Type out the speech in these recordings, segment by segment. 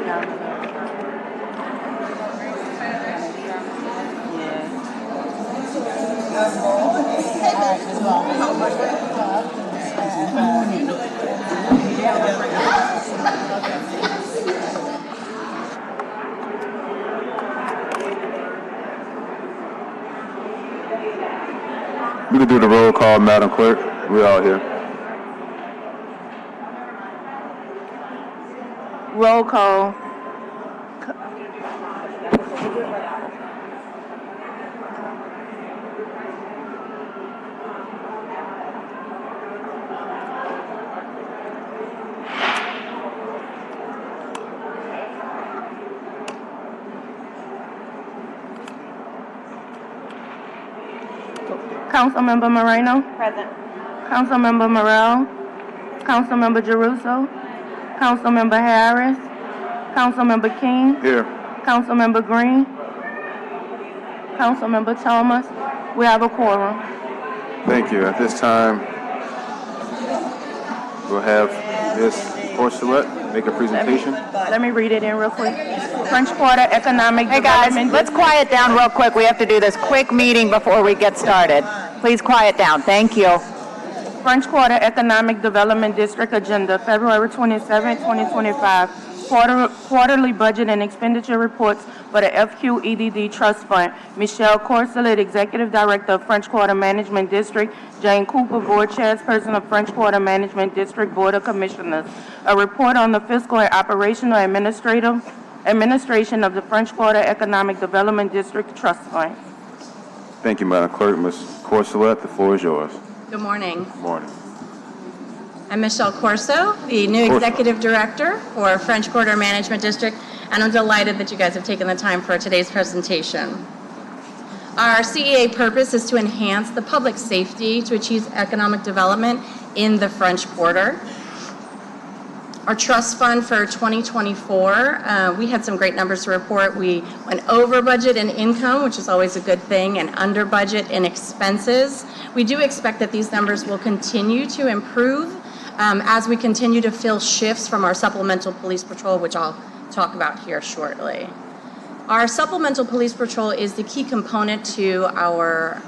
We can do the roll call, Madam Clerk. We're all here. Roll call. Councilmember Moreno? Present. Councilmember Morrell? Councilmember Jeruso? Councilmember Harris? Councilmember King? Here. Councilmember Green? Councilmember Thomas? We have a quorum. Thank you. At this time, we'll have Ms. Corsolette make a presentation. Let me read it in real quick. French Quarter Economic Hey guys, Development. let's quiet down real quick. We have to do this quick meeting before we get started. Please quiet down. Thank you. French Quarter Economic Development District Agenda, February 27, 2025. Quarterly budget and expenditure reports for the FQEDD Trust Fund. Michelle Corsolette, Executive Director of French Quarter Management District. Jane Cooper, Board Chairperson of French Quarter Management District Board of Commissioners. A report on the fiscal and operational administration of the French Quarter Economic Development District Trust Fund. Thank you, Madam Clerk. Ms. Corsolette, the floor is yours. Good morning. Good morning. I'm Michelle Corso, the new Executive Director for French Quarter Management District, and I'm delighted that you guys have taken the time for today's presentation. Our CEA purpose is to enhance the public safety to achieve economic development in the French Quarter. Our trust fund for 2024, we had some great numbers to report. We went over budget in income, which is always a good thing, and under budget in expenses. We do expect that these numbers will continue to improve as we continue to fill shifts from our supplemental police patrol, which I'll talk about here shortly. Our supplemental police patrol is the key component to our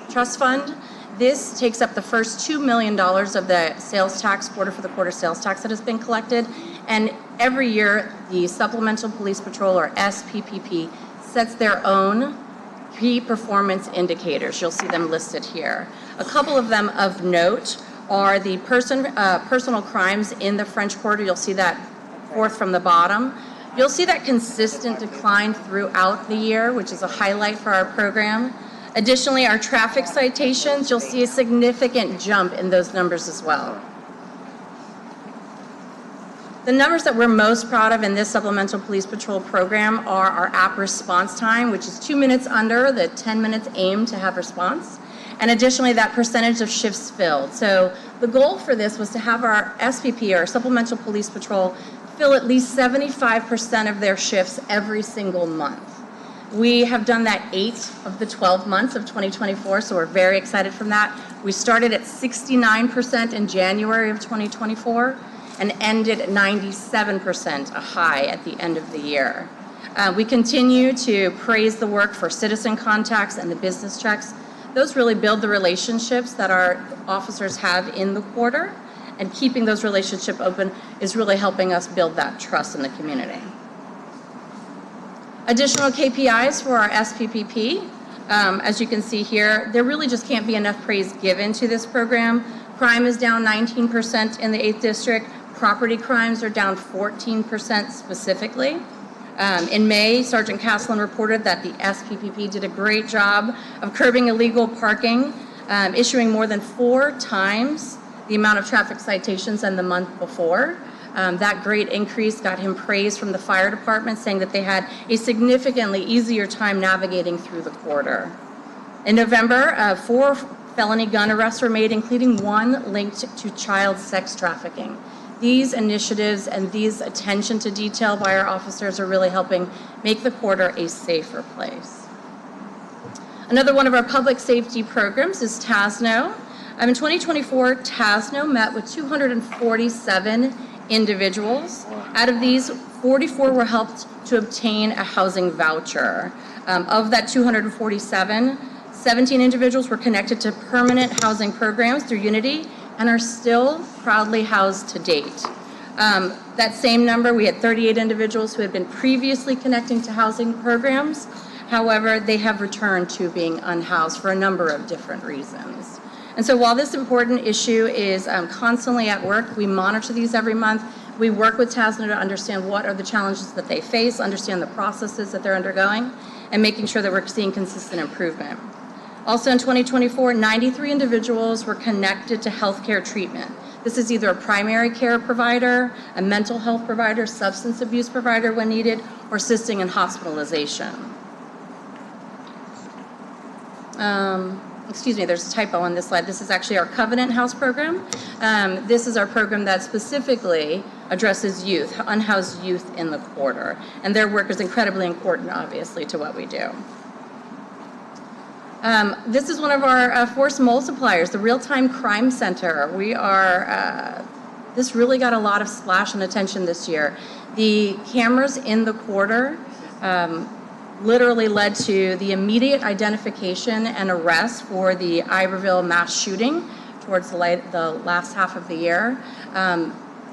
trust fund. This takes up the first $2 million of the sales tax, quarter for the quarter sales tax that has been collected. And every year, the Supplemental Police Patrol, or SPPP, sets their own key performance indicators. You'll see them listed here. A couple of them of note are the personal crimes in the French Quarter. You'll see that fourth from the bottom. You'll see that consistent decline throughout the year, which is a highlight for our program. Additionally, our traffic citations, you'll see a significant jump in those numbers as well. The numbers that we're most proud of in this Supplemental Police Patrol program are our app response time, which is 2 minutes under the 10 minutes aimed to have response. And additionally, that percentage of shifts filled. So the goal for this was to have our SPP, or Supplemental Police Patrol, fill at least 75% of their shifts every single month. We have done that 8 of the 12 months of 2024, so we're very excited from that. We started at 69% in January of 2024 and ended at 97%, a high at the end of the year. We continue to praise the work for citizen contacts and the business checks. Those really build the relationships that our officers have in the quarter, and keeping those relationships open is really helping us build that trust in the community. Additional KPIs for our SPPP, as you can see here, there really just can't be enough praise given to this program. Crime is down 19% in the 8th District. Property crimes are down 14% specifically. In May, Sergeant Caslin reported that the SPPP did a great job of curbing illegal parking, issuing more than 4 times the amount of traffic citations than the month before. That great increase got him praise from the fire department, saying that they had a significantly easier time navigating through the quarter. In November, 4 felony gun arrests were made, including 1 linked to child sex trafficking. These initiatives and these attention to detail by our officers are really helping make the quarter a safer place. Another one of our public safety programs is TASNO. In 2024, TASNO met with 247 individuals. Out of these, 44 were helped to obtain a housing voucher. Of that 247, 17 individuals were connected to permanent housing programs through Unity and are still proudly housed to date. That same number, we had 38 individuals who had been previously connecting to housing programs. However, they have returned to being unhoused for a number of different reasons. And so while this important issue is constantly at work, we monitor these every month. We work with TASNA to understand what are the challenges that they face, understand the processes that they're undergoing, and making sure that we're seeing consistent improvement. Also in 2024, 93 individuals were connected to healthcare treatment. This is either a primary care provider, a mental health provider, substance abuse provider when needed, or assisting in hospitalization. Excuse me, there's a typo on this slide. This is actually our Covenant House program. This is our program that specifically addresses youth, unhoused youth in the quarter. And their work is incredibly important, obviously, to what we do. This is one of our force multipliers, the Real-Time Crime Center. This really got a lot of splash and attention this year. The cameras in the quarter literally led to the immediate identification and arrest for the Iberville mass shooting towards the last half of the year.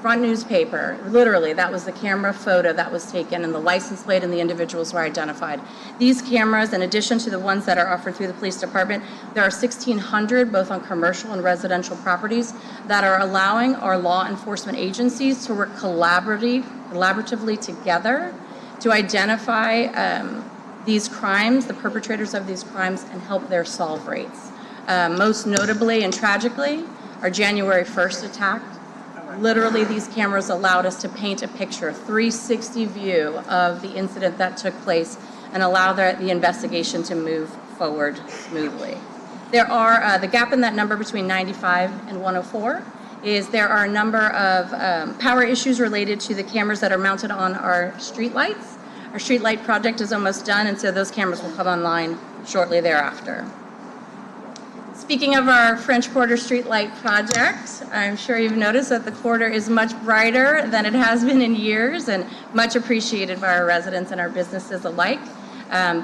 Front newspaper, literally, that was the camera photo that was taken and the license plate and the individuals were identified. These cameras, in addition to the ones that are offered through the police department, there are 1,600 both on commercial and residential properties that are allowing our law enforcement agencies to work collaboratively together to identify these crimes, the perpetrators of these crimes, and help their solve rates. Most notably and tragically, our January 1st attack. Literally, these cameras allowed us to paint a picture, 360 view of the incident that took place and allow the investigation to move forward smoothly. There are, the gap in that number between 95 and 104 is there are a number of power issues related to the cameras that are mounted on our street lights. Our street light project is almost done, and so those cameras will come online shortly thereafter. Speaking of our French Quarter Streetlight project, I'm sure you've noticed that the quarter is much brighter than it has been in years and much appreciated by our residents and our businesses alike.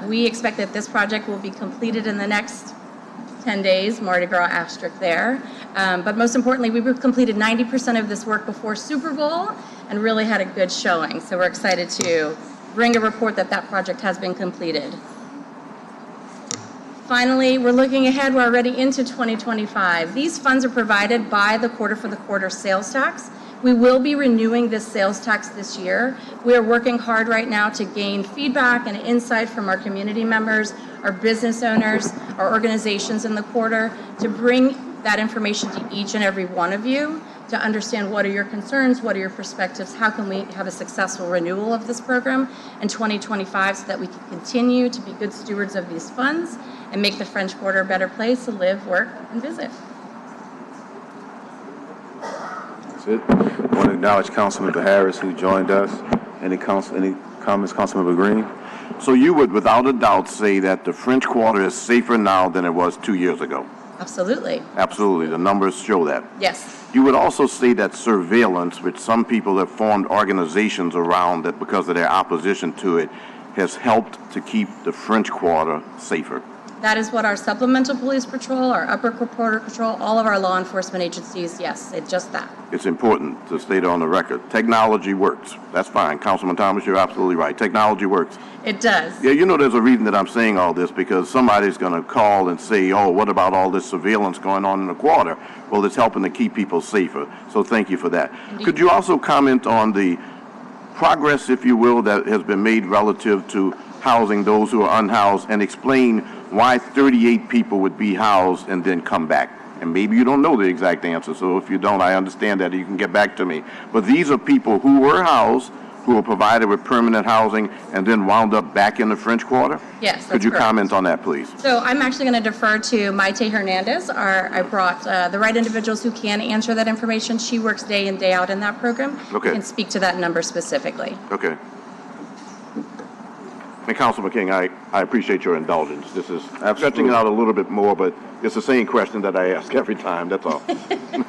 We expect that this project will be completed in the next 10 days, Mardi Gras asterisk there. But most importantly, we completed 90% of this work before Super Bowl and really had a good showing. So we're excited to bring a report that that project has been completed. Finally, we're looking ahead. We're already into 2025. These funds are provided by the Quarter for the Quarter sales tax. We will be renewing this sales tax this year. We are working hard right now to gain feedback and insight from our community members, our business owners, our organizations in the quarter to bring that information to each and every one of you to understand what are your concerns, what are your perspectives, how can we have a successful renewal of this program in 2025 so that we can continue to be good stewards of these funds and make the French Quarter a better place to live, work, and visit. That's it. I want to acknowledge Councilmember Harris, who joined us. Any comments, Councilmember Green? So you would, without a doubt, say that the French Quarter is safer now than it was 2 years ago? Absolutely. Absolutely. The numbers show that. Yes. You would also say that surveillance, which some people have formed organizations around that because of their opposition to it, has helped to keep the French Quarter safer. That is what our supplemental police patrol, our upper border patrol, all of our law enforcement agencies, yes, it's just that. It's important to state it on the record. Technology works. That's fine. Councilman Thomas, you're absolutely right. Technology works. It does. Yeah, you know there's a reason that I'm saying all this because somebody's going to call and say, oh, what about all this surveillance going on in the quarter? Well, it's helping to keep people safer. So thank you for that. Indeed. Could you also comment on the progress, if you will, that has been made relative to housing those who are unhoused and explain why 38 people would be housed and then come back? And maybe you don't know the exact answer, so if you don't, I understand that. You can get back to me. But these are people who were housed, who were provided with permanent housing, and then wound up back in the French Quarter? Yes, that's Could you correct. comment on that, please? So I'm actually going to defer to Maite Hernandez. I brought the right individuals who can answer that information. She works day in, day out in that program. Okay. And speak to that number specifically. Okay. And Councilman King, I appreciate your indulgence. This is stretching it out a little bit more, but it's the same question that I ask every time, that's all.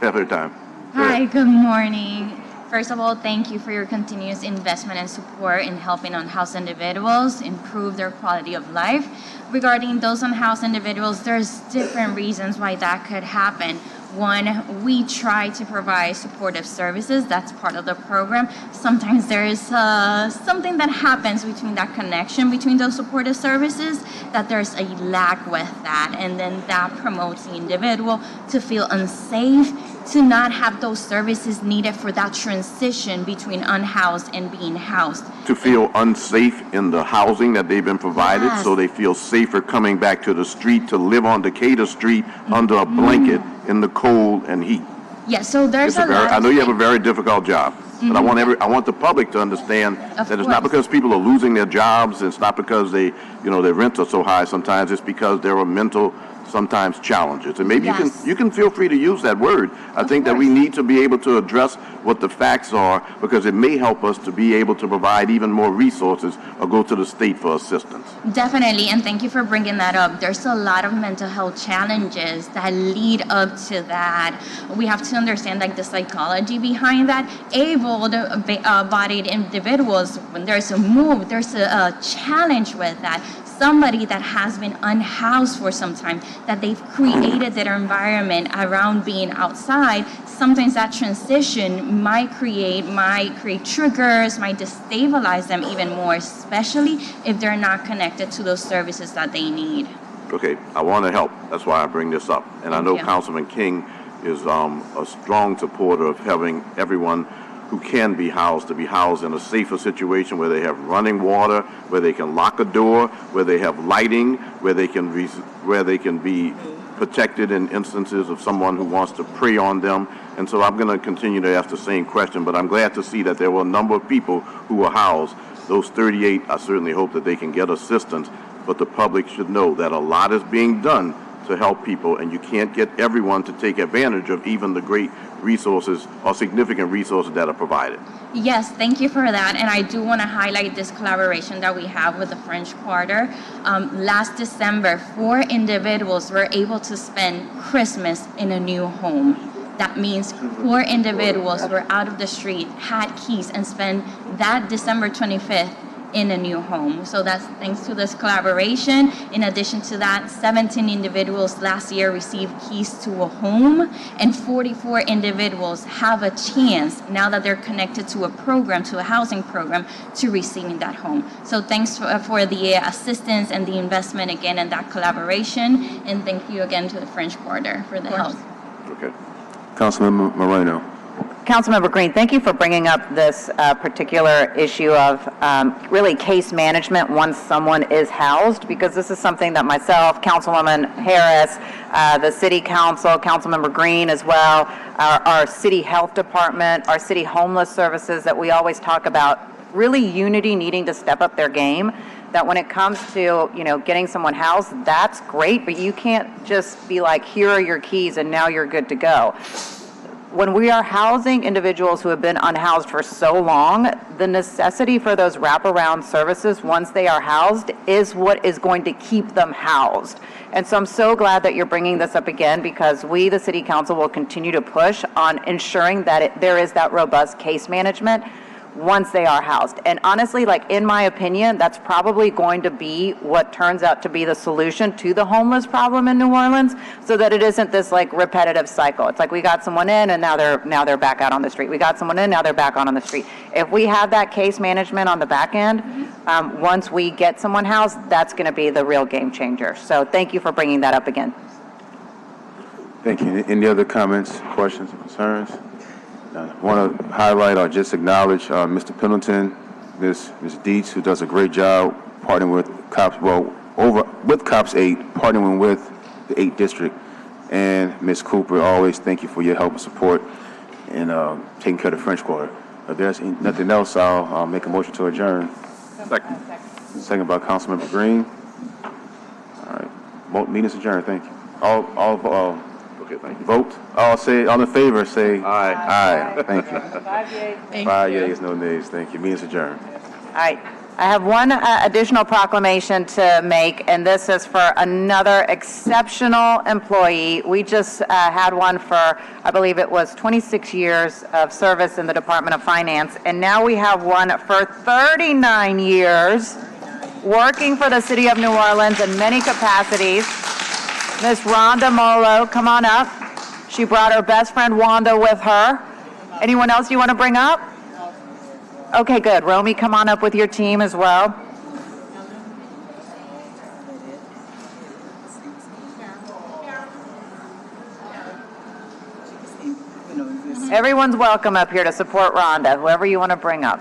Every time. Hi, good morning. First of all, thank you for your continuous investment and support in helping unhoused individuals improve their quality of life. Regarding those unhoused individuals, there's different reasons why that could happen. One, we try to provide supportive services. That's part of the program. Sometimes there is something that happens between that connection between those supportive services, that there's a lack with that. And then that promotes the individual to feel unsafe, to not have those services needed for that transition between unhoused and being housed. To feel unsafe in the housing that they've been provided, Yes. so they feel safer coming back to the street to live on Decatur Street under a blanket in the cold and heat. Yeah, so there's a lot I of know you have a very difficult job, but I want the public to understand Of that it's not course. because people are losing their jobs, it's not because their rents are so high sometimes, it's because there are mental sometimes challenges. And maybe Yes. you can feel free to use that word. I think that we course. need to be able to address what the facts are, because it may help us to be able to provide even more resources or go to the state for assistance. Definitely, and thank you for bringing that up. There's a lot of mental health challenges that lead up to that. We have to understand like the psychology behind that. Able-bodied individuals, when there's a move, there's a challenge with that. Somebody that has been unhoused for some time, that they've created their environment around being outside, sometimes that transition might create triggers, might destabilize them even more, especially if they're not connected to those services that they need. Okay, I want to help. That's why I bring this up. And I know you. Councilman King is a strong supporter of having everyone who can be housed to be housed in a safer situation where they have running water, where they can lock a door, where they have lighting, where they can be protected in instances of someone who wants to prey on them. And so I'm going to continue to ask the same question, but I'm glad to see that there were a number of people who were housed. Those 38, I certainly hope that they can get assistance, but the public should know that a lot is being done to help people, and you can't get everyone to take advantage of even the great resources or significant resources that are provided. Yes, thank you for that. And I do want to highlight this collaboration that we have with the French Quarter. Last December, 4 individuals were able to spend Christmas in a new home. That means 4 individuals were out of the street, had keys, and spent that December 25th in a new home. So that's thanks to this collaboration. In addition to that, 17 individuals last year received keys to a home, and 44 individuals have a chance, now that they're connected to a program, to a housing program, to receiving that home. So thanks for the assistance and the investment again in that collaboration, and thank you again to the French Quarter for the help. Okay. Councilmember Moreno. Councilmember Green, thank you for bringing up this particular issue of really case management once someone is housed, because this is something that myself, Councilwoman Harris, the City Council, Councilmember Green as well, our City Health Department, our City Homeless Services, that we always talk about really Unity needing to step up their game. That when it comes to, getting someone housed, that's great, but you can't just be like, here are your keys and now you're good to go. When we are housing individuals who have been unhoused for so long, the necessity for those wraparound services once they are housed is what is going to keep them housed. And so I'm so glad that you're bringing this up again, because we, the City Council, will continue to push on ensuring that there is that robust case management once they are housed. And honestly, in my opinion, that's probably going to be what turns out to be the solution to the homeless problem in New Orleans, so that it isn't this repetitive cycle. It's like we got someone in and now they're back out on the street. We got someone in, now they're back out on the street. If we have that case management on the back end, once we get someone housed, that's going to be the real game changer. So thank you for bringing that up again. Thank you. Any other comments, questions, or concerns? I want to highlight or just acknowledge Mr. Pendleton, Ms. Dietz, who does a great job partnering with COPS, with COPS 8, partnering with the 8th District, and Ms. Cooper. Always thank you for your help and support in taking care of the French Quarter. If there's nothing else, I'll make a motion to adjourn. Second by Councilmember Green. All right. Meeting's adjourned. Thank you. All Okay, thank you. vote. All in favor, say Aye. aye. Thank you. 5 yeas, no nays. Thank you. Meeting's adjourned. All right. I have one additional proclamation to make, and this is for another exceptional employee. We just had one for, I believe it was 26 years of service in the Department of Finance, and now we have one for 39 years working for the City of New Orleans in many capacities. Miss Rhonda Molo, come on up. She brought her best friend Wanda with her. Anyone else you want to bring up? Okay, good. Romy, come on up with your team as well. Everyone's welcome up here to support Rhonda, whoever you want to bring up.